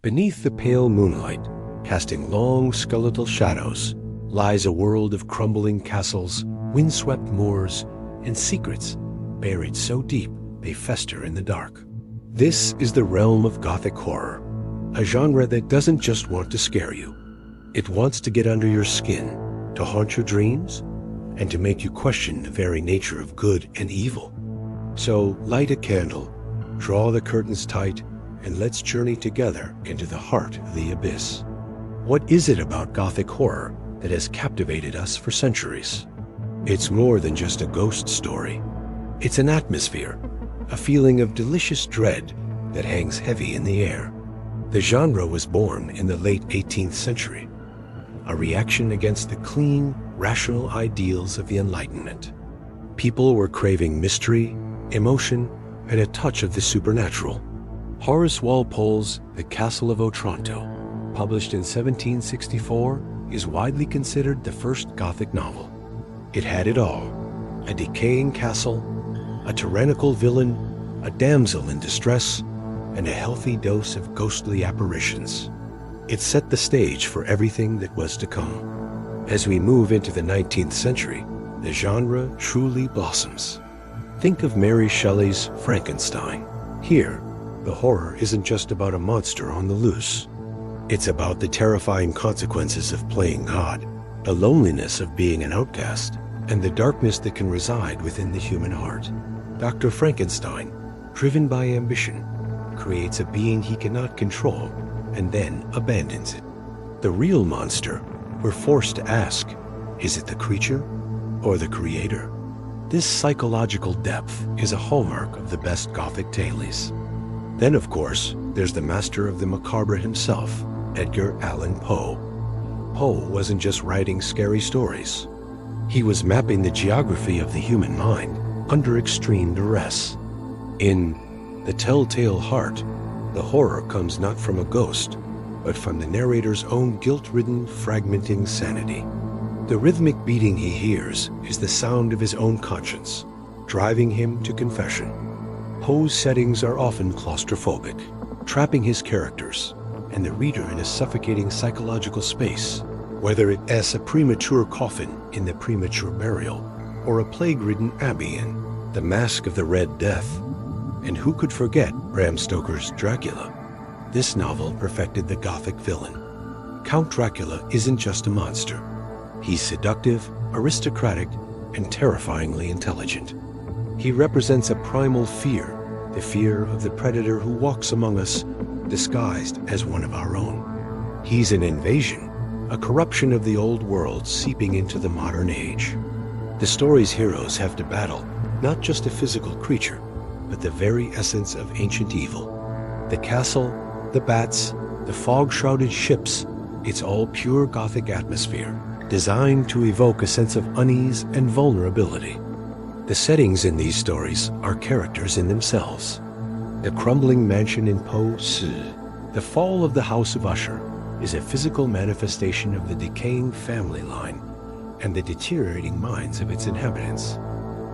Beneath the pale moonlight, casting long skeletal shadows, lies a world of crumbling castles, windswept moors, and secrets buried so deep they fester in the dark. This is the realm of Gothic horror, a genre that doesn't just want to scare you. It wants to get under your skin, to haunt your dreams, and to make you question the very nature of good and evil. So light a candle, draw the curtains tight, and let's journey together into the heart of the abyss. What is it about Gothic horror that has captivated us for centuries? It's more than just a ghost story. It's an atmosphere, a feeling of delicious dread that hangs heavy in the air. The genre was born in the late 18th century, a reaction against the clean, rational ideals of the Enlightenment. People were craving mystery, emotion, and a touch of the supernatural. Horace Walpole's The Castle of Otranto, published in 1764, is widely considered the first Gothic novel. It had it all: a decaying castle, a tyrannical villain, a damsel in distress, and a healthy dose of ghostly apparitions. It set the stage for everything that was to come. As we move into the 19th century, the genre truly blossoms. Think of Mary Shelley's Frankenstein. Here, the horror isn't just about a monster on the loose. It's about the terrifying consequences of playing God, the loneliness of being an outcast, and the darkness that can reside within the human heart. Dr. Frankenstein, driven by ambition, creates a being he cannot control and then abandons it. The real monster, we're forced to ask, is it the creature or the creator? This psychological depth is a hallmark of the best Gothic tales. Then, of course, there's the master of the macabre himself, Edgar Allan Poe. Poe wasn't just writing scary stories. He was mapping the geography of the human mind under extreme duress. In The Telltale Heart, the horror comes not from a ghost, but from the narrator's own guilt-ridden, fragmenting sanity. The rhythmic beating he hears is the sound of his own conscience, driving him to confession. Poe's settings are often claustrophobic, trapping his characters and the reader in a suffocating psychological space, whether it's a premature coffin in The Premature Burial or a plague-ridden abbey in The Mask of the Red Death. And who could forget Bram Stoker's Dracula? This novel perfected the Gothic villain. Count Dracula isn't just a monster. He's seductive, aristocratic, and terrifyingly intelligent. He represents a primal fear, the fear of the predator who walks among us, disguised as one of our own. He's an invasion, a corruption of the old world seeping into the modern age. The story's heroes have to battle not just a physical creature, but the very essence of ancient evil. The castle, the bats, the fog-shrouded ships, it's all pure Gothic atmosphere, designed to evoke a sense of unease and vulnerability. The settings in these stories are characters in themselves. The crumbling mansion in Poe's The Fall of the House of Usher is a physical manifestation of the decaying family line and the deteriorating minds of its inhabitants.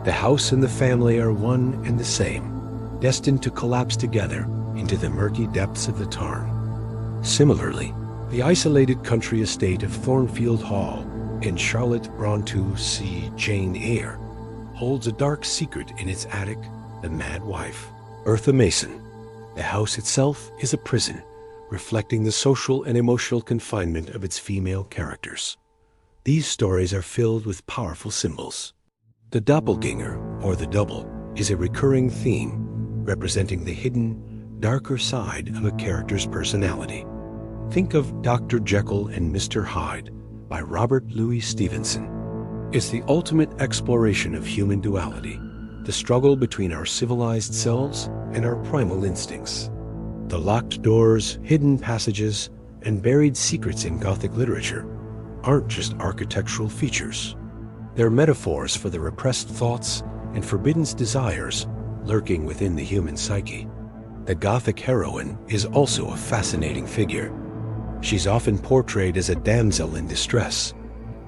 The house and the family are one and the same, destined to collapse together into the murky depths of the Tarn. Similarly, the isolated country estate of Thornfield Hall in Charlotte Bronte's Jane Eyre holds a dark secret in its attic, the Mad Wife, Eartha Mason. The house itself is a prison, reflecting the social and emotional confinement of its female characters. These stories are filled with powerful symbols. The doppelganger, or the double, is a recurring theme, representing the hidden, darker side of a character's personality. Think of Dr. Jekyll and Mr. Hyde by Robert Louis Stevenson. It's the ultimate exploration of human duality, the struggle between our civilized selves and our primal instincts. The locked doors, hidden passages, and buried secrets in Gothic literature aren't just architectural features. They're metaphors for the repressed thoughts and forbidden desires lurking within the human psyche. The Gothic heroine is also a fascinating figure. She's often portrayed as a damsel in distress,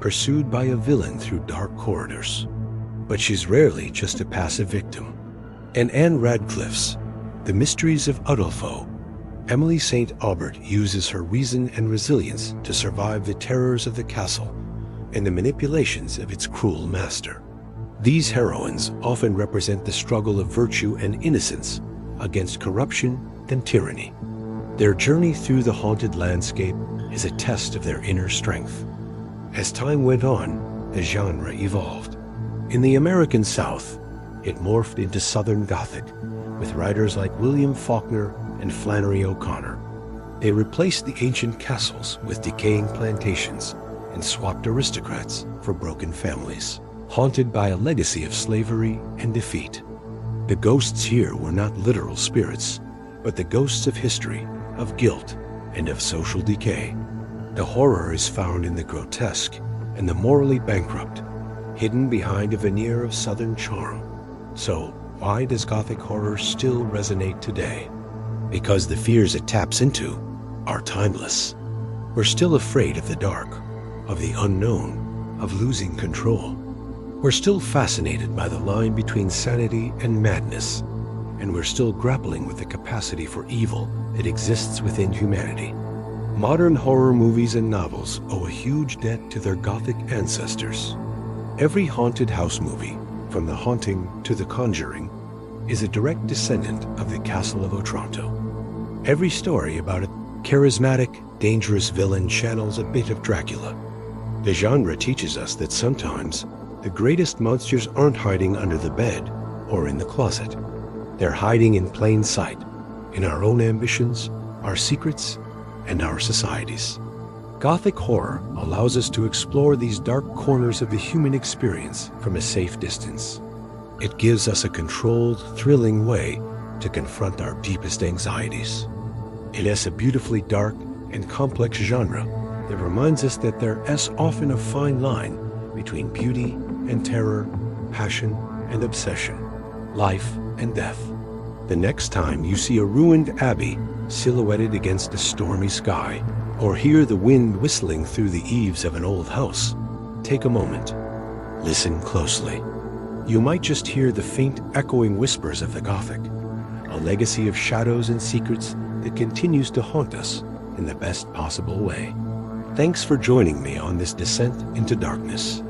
pursued by a villain through dark corridors. But she's rarely just a passive victim. And Anne Radcliffe's The Mysteries of Udolpho Emily St. Aubert uses her reason and resilience to survive the terrors of the castle and the manipulations of its cruel master. These heroines often represent the struggle of virtue and innocence against corruption and tyranny. Their journey through the haunted landscape is a test of their inner strength. As time went on, the genre evolved. In the American South, it morphed into Southern Gothic, with writers like William Faulkner and Flannery O'Connor. They replaced the ancient castles with decaying plantations and swapped aristocrats for broken families, haunted by a legacy of slavery and defeat. The ghosts here were not literal spirits, but the ghosts of history, of guilt, and of social decay. The horror is found in the grotesque and the morally bankrupt, hidden behind a veneer of Southern charm. So, why does Gothic horror still resonate today? Because the fears it taps into are timeless. We're still afraid of the dark, of the unknown, of losing control. We're still fascinated by the line between sanity and madness, and we're still grappling with the capacity for evil that exists within humanity. Modern horror movies and novels owe a huge debt to their Gothic ancestors. Every haunted house movie, from The Haunting to The Conjuring, is a direct descendant of the Castle of Otranto. Every story about a charismatic, dangerous villain channels a bit of Dracula. The genre teaches us that sometimes the greatest monsters aren't hiding under the bed or in the closet. They're hiding in plain sight, in our own ambitions, our secrets, and our societies. Gothic horror allows us to explore these dark corners of the human experience from a safe distance. It gives us a controlled, thrilling way to confront our deepest anxieties. It is a beautifully dark and complex genre that reminds us that there is often a fine line between beauty and terror, passion and obsession, life and death. The next time you see a ruined abbey silhouetted against a stormy sky, or hear the wind whistling through the eaves of an old house, take a moment. Listen closely. You might just hear the faint echoing whispers of the Gothic, a legacy of shadows and secrets that continues to haunt us in the best possible way. Thanks for joining me on this descent into darkness.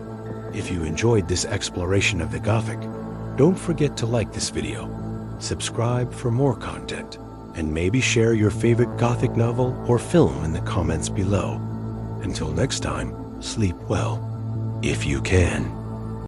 If you enjoyed this exploration of the Gothic, don't forget to like this video, subscribe for more content, and maybe share your favorite Gothic novel or film in the comments below. Until next time, sleep well, if you can.